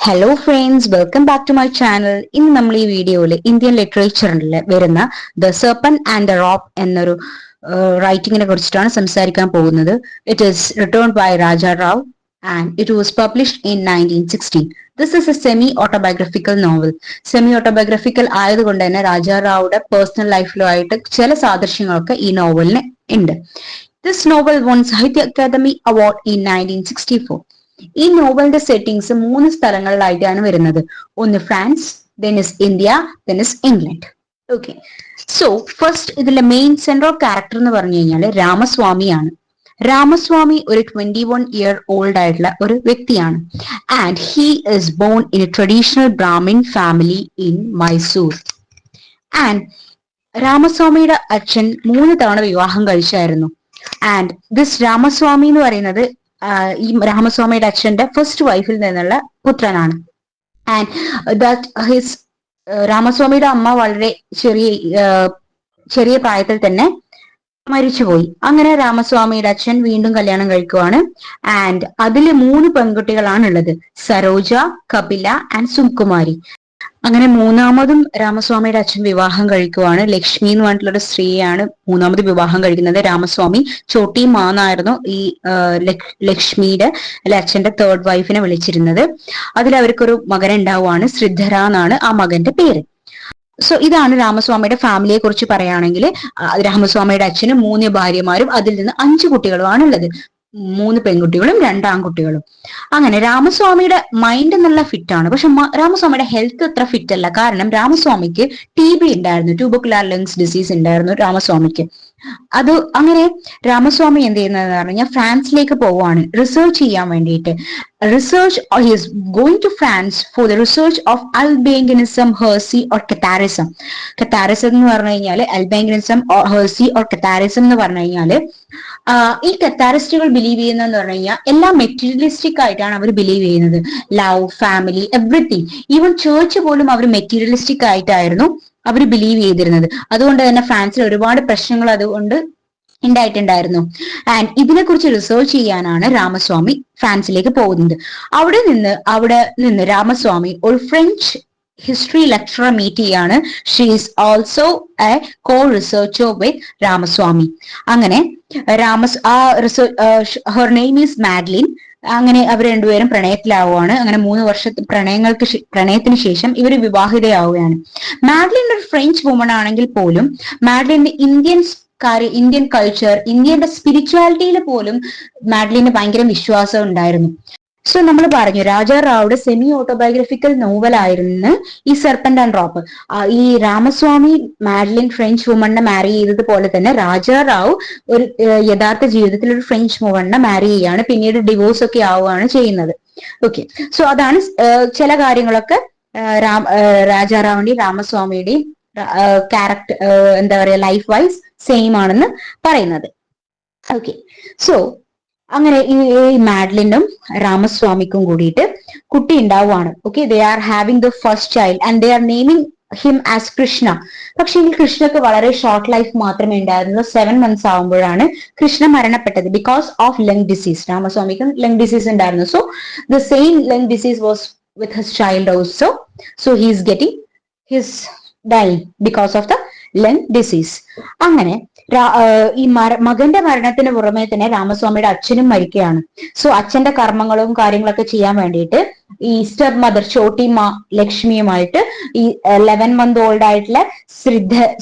Hello friends, welcome back to my channel. ഇന്ന് നമ്മൾ ഈ വീഡിയോയിൽ ഇന്ത്യൻ ലിറ്ററേച്ചറിൽ വരുന്ന the serpent and the rock എന്നൊരു റൈറ്റിങ്ങിനെ കുറിച്ചിട്ടാണ് സംസാരിക്കാൻ പോകുന്നത്. It is written by Raja Rao and it was published in 1916. This is a semi autobiographical novel. Semi autobiographical ആയതുകൊണ്ട് തന്നെ രാജാ റാവുടെ പേഴ്സണൽ ലൈഫിലുമായിട്ട് ചില സാദൃശ്യങ്ങളൊക്കെ ഈ നോവലിന് ഉണ്ട്. ദിസ് നോവൽ വോൺ സാഹിത്യ അക്കാദമി അവാർഡ് ഇൻ 1964. ഈ നോവലിന്റെ സെറ്റിംഗ്സ് 3 സ്ഥലങ്ങളിലായിട്ടാണ് വരുന്നത്. ഒന്ന് France, then is India, then is England. Okay, so first ഇതിലെ മെയിൻ സെൻട്രൽ ക്യാരക്ടർ എന്ന് പറഞ്ഞു കഴിഞ്ഞാൽ രാമസ്വാമിയാണ്. രാമസ്വാമി ഒരു 21-year old ആയിട്ടുള്ള ഒരു വ്യക്തിയാണ്. And he is born in a traditional Brahmin family in Mysore. And രാമസ്വാമിയുടെ അച്ഛൻ 3 തവണ വിവാഹം കഴിച്ചായിരുന്നു. ആൻഡ് ദിസ് രാമസ്വാമി എന്ന് പറയുന്നത് ഈ രാമസ്വാമിയുടെ അച്ഛന്റെ ഫസ്റ്റ് വൈഫിൽ നിന്നുള്ള പുത്രനാണ്. ആൻഡ് ദാറ്റ് ഹിസ് രാമസ്വാമിയുടെ അമ്മ വളരെ ചെറിയ പ്രായത്തിൽ തന്നെ മരിച്ചുപോയി. അങ്ങനെ രാമസ്വാമിയുടെ അച്ഛൻ വീണ്ടും കല്യാണം കഴിക്കുവാണ്. ആൻഡ് അതില് 3 പെൺകുട്ടികളാണ് ഉള്ളത്: സരോജ, കപില ആൻഡ് സുകുമാരി. അങ്ങനെ മൂന്നാമതും രാമസ്വാമിയുടെ അച്ഛൻ വിവാഹം കഴിക്കുവാണ്. ലക്ഷ്മി എന്ന് പറഞ്ഞിട്ടുള്ള സ്ത്രീയാണ് മൂന്നാമത് വിവാഹം കഴിക്കുന്നത്. രാമസ്വാമി ചോട്ടി മാ എന്നായിരുന്നു ഈ ലക്ഷ്മിയുടെ അച്ഛന്റെ 3rd വൈഫിനെ വിളിച്ചിരുന്നത്. അതിൽ അവർക്കൊരു മകൻ ഉണ്ടാവുകയാണ്. ശ്രീധര എന്നാണ് ആ മകന്റെ പേര്. സോ ഇതാണ് രാമസ്വാമിയുടെ ഫാമിലിയെ കുറിച്ച് പറയുകയാണെങ്കിൽ, രാമസ്വാമിയുടെ അച്ഛന് 3 ഭാര്യമാരും അതിൽ നിന്ന് 5 കുട്ടികളുമാണ് ഉള്ളത്. 3 പെൺകുട്ടികളും 2 ആൺകുട്ടികളും. അങ്ങനെ രാമസ്വാമിയുടെ മൈൻഡ് നല്ല ഫിറ്റ് ആണ്. പക്ഷെ രാമസ്വാമിയുടെ ഹെൽത്ത് അത്ര ഫിറ്റ് അല്ല. കാരണം രാമസ്വാമിക്ക് TB ഉണ്ടായിരുന്നു, ട്യൂബർക്കുലർ ലങ്സ് ഡിസീസ് ഉണ്ടായിരുന്നു രാമസ്വാമിക്ക്. അത് അങ്ങനെ രാമസ്വാമി എന്ത് ചെയ്യുന്നതെന്ന് പറഞ്ഞാൽ ഫ്രാൻസിലേക്ക് പോവുകയാണ് റിസർച്ച് ചെയ്യാൻ വേണ്ടിയിട്ട്. Research is going to France for the research of Albigensianism, heresy or Catharism. Catharism എന്ന് പറഞ്ഞു കഴിഞ്ഞാൽ അൽബേങ്കിനിസം, ഹേഴ്സി ഓർ കത്താരിസം എന്ന് പറഞ്ഞു കഴിഞ്ഞാല് ഈ കത്താരിസ്റ്റുകൾ ബിലീവ് ചെയ്യുന്നതെന്ന് പറഞ്ഞു കഴിഞ്ഞാൽ എല്ലാം മെറ്റീരിയലിസ്റ്റിക് ആയിട്ടാണ് അവർ ബിലീവ് ചെയ്യുന്നത്. Love, family, everything. Even church പോലും അവർ മെറ്റീരിയലിസ്റ്റിക് ആയിട്ടായിരുന്നു അവർ ബിലീവ് ചെയ്തിരുന്നത്. അതുകൊണ്ട് തന്നെ ഫ്രാൻസിൽ ഒരുപാട് പ്രശ്നങ്ങൾ അതുകൊണ്ട് ഉണ്ടായിട്ടുണ്ടായിരുന്നു. ആൻഡ് ഇതിനെക്കുറിച്ച് റിസർച്ച് ചെയ്യാനാണ് രാമസ്വാമി ഫ്രാൻസിലേക്ക് പോകുന്നത്. അവിടെ നിന്ന് രാമസ്വാമി ഒരു ഫ്രഞ്ച് ഹിസ്റ്ററി ലെക്ചറർ മീറ്റ് ചെയ്യാണ്. She is also a co researcher with Ramaswamy. അങ്ങനെ ഹെർ നെയിം ഈസ് മാഡ്ലിൻ. അങ്ങനെ അവർ രണ്ടുപേരും പ്രണയത്തിലാവുകയാണ്. അങ്ങനെ 3 വർഷത്തെ പ്രണയത്തിന് ശേഷം ഇവർ വിവാഹിതയാവുകയാണ്. മാഡ്ലിൻ ഒരു ഫ്രഞ്ച് വുമൺ ആണെങ്കിൽ പോലും മാഡ്ലിന്റെ ഇന്ത്യൻ കൾച്ചർ, ഇന്ത്യയുടെ സ്പിരിച്വാലിറ്റിയിൽ പോലും മാഡ്ലിന് ഭയങ്കര വിശ്വാസം ഉണ്ടായിരുന്നു. സോ നമ്മൾ പറഞ്ഞു രാജാ റാവുടെ സെമി ഓട്ടോബയോഗ്രഫിക്കൽ നോവലായിരുന്നു ഈ സെർപ്പന്റ് ആൻഡ് റോക്ക്. ഈ രാമസ്വാമി മാഡ്ലിൻ ഫ്രഞ്ച് വുമണിനെ മാരി ചെയ്തതുപോലെ തന്നെ രാജാ റാവു ഒരു യഥാർത്ഥ ജീവിതത്തിൽ ഒരു ഫ്രഞ്ച് വുമണിനെ മാരി ചെയ്യാണ്. പിന്നീട് ഡിവോഴ്സ് ഒക്കെ ആവുകയാണ് ചെയ്യുന്നത്. ഓക്കെ, സോ അതാണ് ചില കാര്യങ്ങളൊക്കെ രാജാ റാവുന്റെയും രാമസ്വാമിയുടെയും ക്യാരക്ടർ എന്താ പറയാ ലൈഫ് വൈസ് സെയിം ആണെന്ന് പറയുന്നത്. ഓക്കെ, സോ അങ്ങനെ ഈ മാഡ്ലിനും രാമസ്വാമിക്കും കൂടിയിട്ട് കുട്ടി ഉണ്ടാവുകയാണ്. Okay, they are having the first child and they are naming him as Krishna. പക്ഷെ ഈ കൃഷ്ണക്ക് വളരെ ഷോർട്ട് ലൈഫ് മാത്രമേ ഉണ്ടായിരുന്നുള്ളൂ. 7 months ആവുമ്പോഴാണ് കൃഷ്ണ മരണപ്പെട്ടത് ബിക്കോസ് ഓഫ് ലങ് ഡിസീസ്. രാമസ്വാമിക്കും ലങ് ഡിസീസ് ഉണ്ടായിരുന്നു. So the same lung disease was with his child also. So he is getting his dying because of the lung disease. അങ്ങനെ ഈ മകന്റെ മരണത്തിന് പുറമെ തന്നെ രാമസ്വാമിയുടെ അച്ഛനും മരിക്കുകയാണ്. സോ അച്ഛന്റെ കർമ്മങ്ങളും കാര്യങ്ങളൊക്കെ ചെയ്യാൻ വേണ്ടിയിട്ട് ഈ സ്റ്റെപ്പ് മദർ ചോട്ടിമ ലക്ഷ്മിയുമായിട്ട് ഈ 11 month old ആയിട്ടുള്ള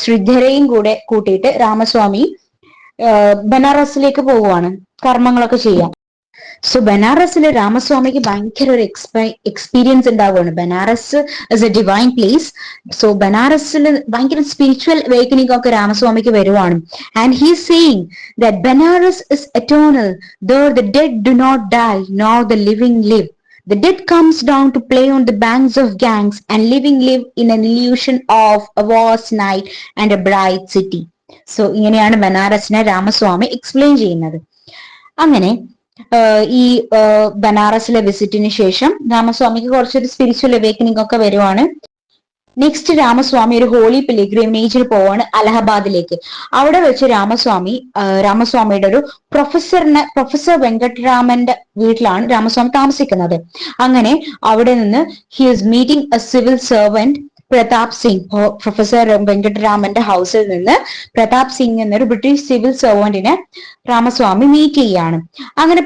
ശ്രീധരയും കൂടെ കൂട്ടിയിട്ട് രാമസ്വാമി ബനാറസിലേക്ക് പോവുകയാണ് കർമ്മങ്ങളൊക്കെ ചെയ്യാൻ. സോ ബനാറസിൽ രാമസ്വാമിക്ക് ഭയങ്കര ഒരു എക്സ്പീരിയൻസ് ഉണ്ടാവുകയാണ്. Banaras is a divine place. So ബനാറസിൽ ഭയങ്കര സ്പിരിച്വൽ അവേക്കനിങ് ഒക്കെ രാമസ്വാമിക്ക് വരുവാണ്. And he saying that Banaras is eternal, there the dead do not die nor the living live. The dead comes down to play on the banks of Ganges, and living live in an illusion of a vast night and a bright city. So ഇങ്ങനെയാണ് ബനാറസിനെ Ramaswamy explain ചെയ്യുന്നത്. അങ്ങനെ ഈ ബനാറസിലെ വിസിറ്റിന് ശേഷം രാമസ്വാമിക്ക് കുറച്ചൊരു spiritual awakening ഒക്കെ വരുവാണ്. Next Ramaswamy ഒരു holy പിലിഗ്രിമേജിൽ പോവാണ് അലഹബാദിലേക്ക്. അവിടെ വെച്ച് രാമസ്വാമിയുടെ ഒരു പ്രൊഫസർ വെങ്കട്ടരാമന്റെ വീട്ടിലാണ് രാമസ്വാമി താമസിക്കുന്നത്. അങ്ങനെ അവിടെ നിന്ന് he is meeting a civil servant Pratap Singh. Professor വെങ്കട്ടരാമന്റെ ഹൗസിൽ നിന്ന് പ്രതാപ് സിംഗ് എന്നൊരു ബ്രിട്ടീഷ് സിവിൽ സെർവന്റിനെ രാമസ്വാമി മീറ്റ് ചെയ്യാണ്. അങ്ങനെ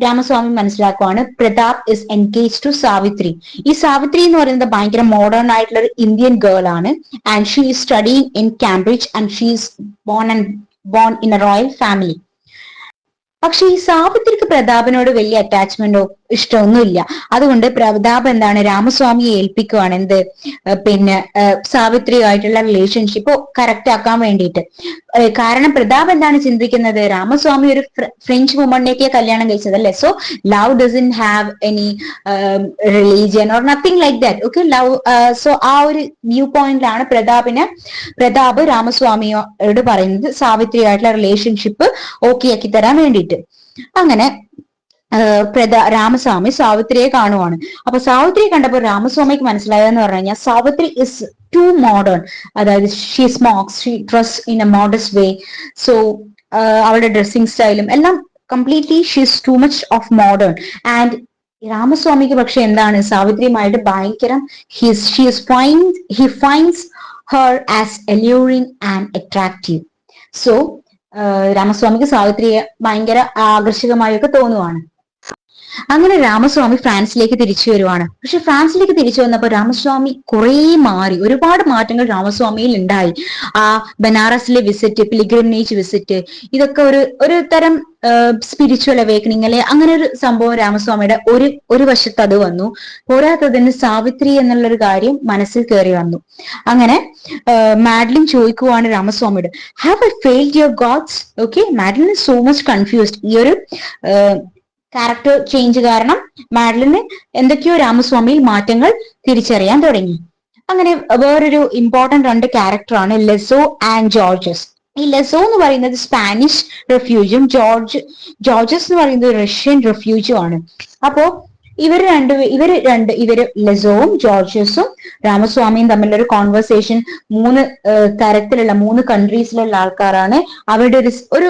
രാമസ്വാമി മനസ്സിലാക്കുവാണ് Pratap is engage to Savitri. ഈ സാവിത്രി എന്ന് പറയുന്നത് ഭയങ്കര മോഡേൺ ആയിട്ടുള്ള ഒരു ഇന്ത്യൻ ഗേൾ ആണ്. And she is studying in Cambridge and she is born in a royal family. പക്ഷെ ഈ സാവിത്രിക്ക് പ്രതാപനോട് വലിയ അറ്റാച്ച്മെന്റോ ഇഷ്ടമൊന്നുമില്ല. അതുകൊണ്ട് പ്രതാപ് എന്താണ് രാമസ്വാമിയെ ഏൽപ്പിക്കുവാണ് എന്ത് പിന്നെ സാവിത്രിയുമായിട്ടുള്ള റിലേഷൻഷിപ്പ് കറക്റ്റ് ആക്കാൻ വേണ്ടിയിട്ട്. കാരണം പ്രതാപ് എന്താണ് ചിന്തിക്കുന്നത്, രാമസ്വാമി ഒരു ഫ്രഞ്ച് വുമണിനെയൊക്കെ കല്യാണം കഴിച്ചതല്ലേ. So love doesn't have any religion or nothing like that. Okay, love. So ആ ഒരു വ്യൂ പോയിന്റിലാണ് പ്രതാപ് രാമസ്വാമിയോട് പറയുന്നത് സാവിത്രിയായിട്ടുള്ള റിലേഷൻഷിപ്പ് ഓക്കെ ആക്കി തരാൻ വേണ്ടിയിട്ട്. അങ്ങനെ രാമസ്വാമി സാവിത്രിയെ കാണുവാണ്. അപ്പൊ സാവിത്രിയെ കണ്ടപ്പോൾ രാമസ്വാമിക്ക് മനസ്സിലായെന്ന് പറഞ്ഞു കഴിഞ്ഞാൽ സാവിത്രി ഇസ് ടു മോഡേൺ. അതായത് she smokes, she dress in a modest way. So അവളുടെ ഡ്രസ്സിംഗ് സ്റ്റൈലും എല്ലാം completely she is too much of modern. And രാമസ്വാമിക്ക് പക്ഷെ എന്താണ് സാവിത്രിയുമായിട്ട് ഭയങ്കര he finds her as alluring and attractive. So രാമസ്വാമിക്ക് സാവിത്രിയെ ഭയങ്കര ആകർഷകമായൊക്കെ തോന്നുവാണ്. അങ്ങനെ രാമസ്വാമി ഫ്രാൻസിലേക്ക് തിരിച്ചു വരുവാണ്. പക്ഷെ ഫ്രാൻസിലേക്ക് തിരിച്ചു വന്നപ്പോൾ രാമസ്വാമി കുറെ മാറി, ഒരുപാട് മാറ്റങ്ങൾ രാമസ്വാമിയിൽ ഉണ്ടായി. ആ ബനാറസിലെ വിസിറ്റ്, പിലിഗ്രിമേജ് വിസിറ്റ്, ഇതൊക്കെ ഒരു തരം സ്പിരിച്വൽ അവേക്കനിങ് അല്ലെ, അങ്ങനെ ഒരു സംഭവം രാമസ്വാമിയുടെ ഒരു വശത്ത് അത് വന്നു. പോരാത്തതിന് സാവിത്രി എന്നുള്ളൊരു കാര്യം മനസ്സിൽ കയറി വന്നു. അങ്ങനെ മാഡ്ലിൻ ചോദിക്കുവാണ് രാമസ്വാമിയോട്, have I failed your gods? Okay, Madeleine is so much confused. ഈ ഒരു ക്യാരക്ടർ ചേഞ്ച് കാരണം മാഡ്ലിന് എന്തൊക്കെയോ രാമസ്വാമിയിൽ മാറ്റങ്ങൾ തിരിച്ചറിയാൻ തുടങ്ങി. അങ്ങനെ വേറൊരു ഇമ്പോർട്ടന്റ് 2 ക്യാരക്ടറാണ് ലെസോ ആൻഡ് ജോർജസ്. ഈ ലെസോ എന്ന് പറയുന്നത് സ്പാനിഷ് റെഫ്യൂജും ജോർജസ് എന്ന് പറയുന്നത് റഷ്യൻ റെഫ്യൂജും ആണ്. അപ്പോ ഇവര് ലെസോവും ജോർജസും രാമസ്വാമിയും തമ്മിലൊരു കോൺവെർസേഷൻ 3 തരത്തിലുള്ള 3 കൺട്രീസിലുള്ള ആൾക്കാരാണ്. അവരുടെ ഒരു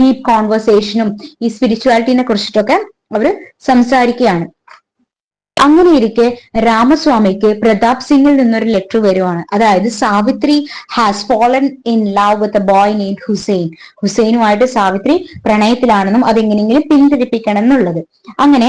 ഡീപ് കോൺവെർസേഷനും ഈ സ്പിരിച്വാലിറ്റിനെ കുറിച്ചിട്ടൊക്കെ അവര് സംസാരിക്കുകയാണ്. അങ്ങനെ ഇരിക്കെ രാമസ്വാമിക്ക് പ്രതാപ് സിംഗിൽ നിന്നൊരു ലെറ്റർ വരുവാണ്. അതായത് Savitri has fallen in love with a boy named Hussain. ഹുസൈനുമായിട്ട് സാവിത്രി പ്രണയത്തിലാണെന്നും അതെങ്ങനെയെങ്കിലും പിന്തിരിപ്പിക്കണം എന്നുള്ളത്. അങ്ങനെ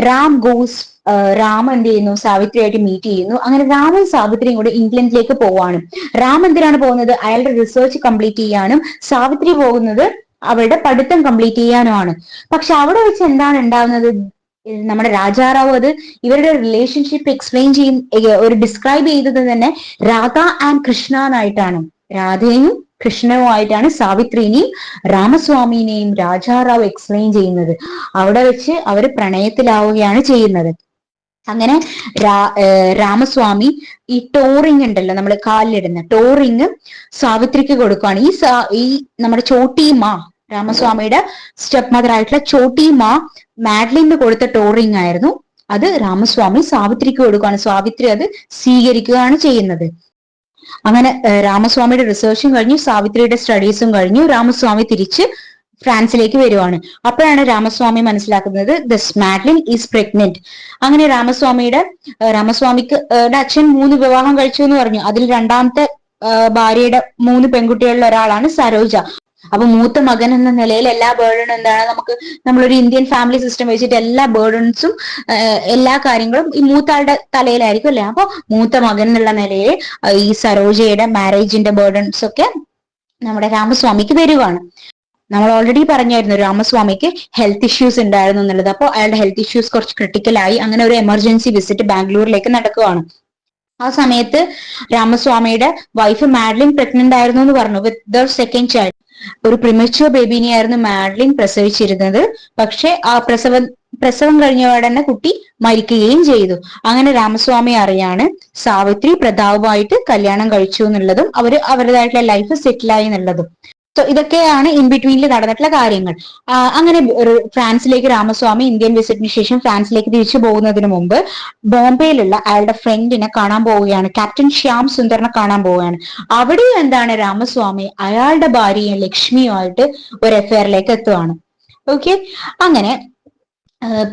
രാം എന്ത് ചെയ്യുന്നു, സാവിത്രിയായിട്ട് മീറ്റ് ചെയ്യുന്നു. അങ്ങനെ രാമും സാവിത്രിയും കൂടെ ഇംഗ്ലണ്ടിലേക്ക് പോവാണ്. രാം എന്തിനാണ് പോകുന്നത്, അയാളുടെ റിസർച്ച് കംപ്ലീറ്റ് ചെയ്യാനും. സാവിത്രി പോകുന്നത് അവളുടെ പഠിത്തം കംപ്ലീറ്റ് ചെയ്യാനുമാണ്. പക്ഷെ അവിടെ വെച്ച് എന്താണ് ഉണ്ടാവുന്നത്, നമ്മുടെ രാജാറാവു ഇവരുടെ റിലേഷൻഷിപ്പ് ഡിസ്ക്രൈബ് ചെയ്തത് തന്നെ രാധ ആൻഡ് കൃഷ്ണ എന്നായിട്ടാണ്. രാധയും കൃഷ്ണവുമായിട്ടാണ് സാവിത്രിനെയും രാമസ്വാമിനെയും രാജാറാവു എക്സ്പ്ലെയിൻ ചെയ്യുന്നത്. അവിടെ വെച്ച് അവർ പ്രണയത്തിലാവുകയാണ് ചെയ്യുന്നത്. അങ്ങനെ രാമസ്വാമി ഈ ടോറിങ് ഉണ്ടല്ലോ, നമ്മൾ കാലിലിടുന്ന ടോറിങ് സാവിത്രിക്ക് കൊടുക്കുകയാണ്. ഈ നമ്മുടെ ചോട്ടിമാ, രാമസ്വാമിയുടെ സ്റ്റെപ്പ് മദർ ആയിട്ടുള്ള ചോട്ടിമാ മാഡ്ലിന് കൊടുത്ത ടോറിങ് ആയിരുന്നു. അത് രാമസ്വാമി സാവിത്രിക്ക് കൊടുക്കുകയാണ്. സാവിത്രി അത് സ്വീകരിക്കുകയാണ് ചെയ്യുന്നത്. അങ്ങനെ രാമസ്വാമിയുടെ റിസർച്ചും കഴിഞ്ഞു, സാവിത്രിയുടെ സ്റ്റഡീസും കഴിഞ്ഞു. രാമസ്വാമി തിരിച്ച് ഫ്രാൻസിലേക്ക് വരുവാണ്. അപ്പോഴാണ് രാമസ്വാമി മനസ്സിലാക്കുന്നത് ദിസ് മാഡ്ലിൻ ഈസ് പ്രഗ്നന്റ്. അങ്ങനെ രാമസ്വാമിക്ക് അച്ഛൻ 3 വിവാഹം കഴിച്ചു എന്ന് പറഞ്ഞു. അതിൽ രണ്ടാമത്തെ ഭാര്യയുടെ 3 പെൺകുട്ടികളിൽ ഒരാളാണ് സരോജ. അപ്പൊ മൂത്ത മകൻ എന്ന നിലയിൽ എല്ലാ ബേർഡനും എന്താണ്, നമ്മളൊരു ഇന്ത്യൻ ഫാമിലി സിസ്റ്റം വെച്ചിട്ട് എല്ലാ ബേർഡൻസും എല്ലാ കാര്യങ്ങളും ഈ മൂത്താളുടെ തലയിലായിരിക്കും അല്ലെ. അപ്പൊ മൂത്ത മകൻ എന്നുള്ള നിലയിൽ ഈ സരോജയുടെ മാരേജിന്റെ ബേർഡൻസ് ഒക്കെ നമ്മുടെ രാമസ്വാമിക്ക് വരികയാണ്. നമ്മൾ ഓൾറെഡി പറഞ്ഞായിരുന്നു രാമസ്വാമിക്ക് ഹെൽത്ത് ഇഷ്യൂസ് ഉണ്ടായിരുന്നു എന്നുള്ളത്. അപ്പോൾ അയാളുടെ ഹെൽത്ത് ഇഷ്യൂസ് കുറച്ച് ക്രിട്ടിക്കലായി. അങ്ങനെ ഒരു എമർജൻസി വിസിറ്റ് ബാംഗ്ലൂരിലേക്ക് നടക്കുകയാണ്. ആ സമയത്ത് രാമസ്വാമിയുടെ വൈഫ് മാഡ്ലിൻ പ്രഗ്നന്റ് ആയിരുന്നു എന്ന് പറഞ്ഞു വിത്ത് ദർ സെക്കൻഡ് ചൈൽഡ്. ഒരു പ്രിമച്യൂർ ബേബിനെയായിരുന്നു മാഡ്ലിൻ പ്രസവിച്ചിരുന്നത്. പക്ഷെ ആ പ്രസവം കഴിഞ്ഞ ഉടനെ കുട്ടി മരിക്കുകയും ചെയ്തു. അങ്ങനെ രാമസ്വാമി അറിയാണ് സാവിത്രി പ്രതാപുമായിട്ട് കല്യാണം കഴിച്ചു എന്നുള്ളതും അവരുടേതായിട്ടുള്ള ലൈഫ് സെറ്റിലായി എന്നുള്ളതും. സോ ഇതൊക്കെയാണ് ഇൻ ബിറ്റ്വീനിൽ നടന്നിട്ടുള്ള കാര്യങ്ങൾ. അങ്ങനെ ഫ്രാൻസിലേക്ക് രാമസ്വാമി ഇന്ത്യൻ വിസിറ്റിന് ശേഷം ഫ്രാൻസിലേക്ക് തിരിച്ചു പോകുന്നതിന് മുമ്പ് ബോംബെയിലുള്ള അയാളുടെ ഫ്രണ്ടിനെ കാണാൻ പോവുകയാണ്, ക്യാപ്റ്റൻ ശ്യാം സുന്ദറിനെ കാണാൻ പോവുകയാണ്. അവിടെ എന്താണ് രാമസ്വാമി അയാളുടെ ഭാര്യയും ലക്ഷ്മിയുമായിട്ട് ഒരു അഫെയറിലേക്ക് എത്തുകയാണ്. ഓക്കെ, അങ്ങനെ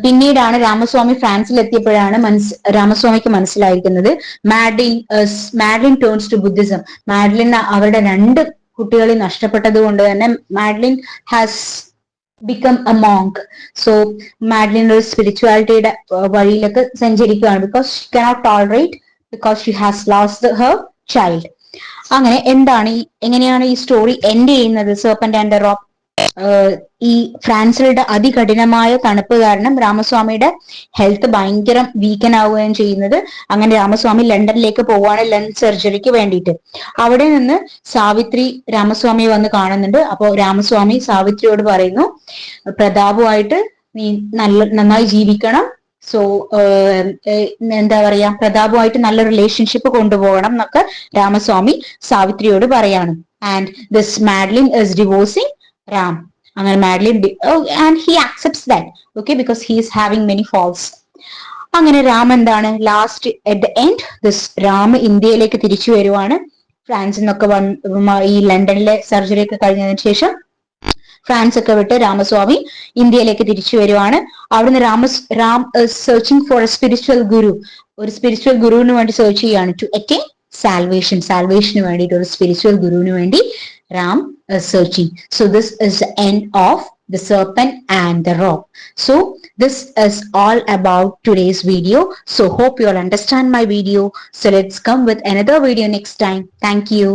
പിന്നീടാണ് രാമസ്വാമി ഫ്രാൻസിൽ എത്തിയപ്പോഴാണ് രാമസ്വാമിക്ക് മനസ്സിലായിരിക്കുന്നത് Madeleine turns to Buddhism. Madeleine അവരുടെ 2 കുട്ടികളെ നഷ്ടപ്പെട്ടത് കൊണ്ട് തന്നെ Madeleine has become a monk. So Madeleine ഒരു സ്പിരിച്വാലിറ്റിയുടെ വഴിയിലേക്ക് സഞ്ചരിക്കുകയാണ്. Because she cannot tolerate, because she has lost her child. അങ്ങനെ എങ്ങനെയാണ് ഈ സ്റ്റോറി എൻഡ് ചെയ്യുന്നത്? Serpent and the rock. ഈ ഫ്രാൻസിലുടെ അതികഠിനമായ തണുപ്പ് കാരണം രാമസ്വാമിയുടെ ഹെൽത്ത് ഭയങ്കര വീക്കൻ ആവുകയും ചെയ്യുന്നത്. അങ്ങനെ രാമസ്വാമി ലണ്ടനിലേക്ക് പോവാണ് ലെൻസ് സർജറിക്ക് വേണ്ടിയിട്ട്. അവിടെ നിന്ന് സാവിത്രി രാമസ്വാമിയെ വന്ന് കാണുന്നുണ്ട്. അപ്പോൾ രാമസ്വാമി സാവിത്രിയോട് പറയുന്നു, പ്രതാപുമായിട്ട് നീ നന്നായി ജീവിക്കണം, സോ എന്താ പറയാ, പ്രതാപുമായിട്ട് നല്ല റിലേഷൻഷിപ്പ് കൊണ്ടുപോകണം എന്നൊക്കെ രാമസ്വാമി സാവിത്രിയോട് പറയാണ്. And this Madeleine is divorcing Ram. അങ്ങനെ Madeleine and he accepts that, okay, because he is having many faults. അങ്ങനെ രാം എന്താണ് last at the end Ram ഇന്ത്യയിലേക്ക് തിരിച്ചു വരുവാണ്. ഫ്രാൻസിൽ നിന്നൊക്കെ ഈ ലണ്ടനിലെ സർജറി ഒക്കെ കഴിഞ്ഞതിന് ശേഷം ഫ്രാൻസ് ഒക്കെ വിട്ട് രാമസ്വാമി ഇന്ത്യയിലേക്ക് തിരിച്ചു വരുവാണ്. അവിടുന്ന് Ram searching for a spiritual guru, ഒരു സ്പിരിച്വൽ ഗുരുവിന് വേണ്ടി സെർച്ച് ചെയ്യാണ്. ടു അറ്റൈൻ സാൽവേഷന് വേണ്ടിയിട്ട് ഒരു സ്പിരിച്വൽ ഗുരുവിന് വേണ്ടി Ram is searching. So this is the end of the serpent and the rock. So this is all about today's video. So hope you all understand my video. So let's come with another video next time. Thank you.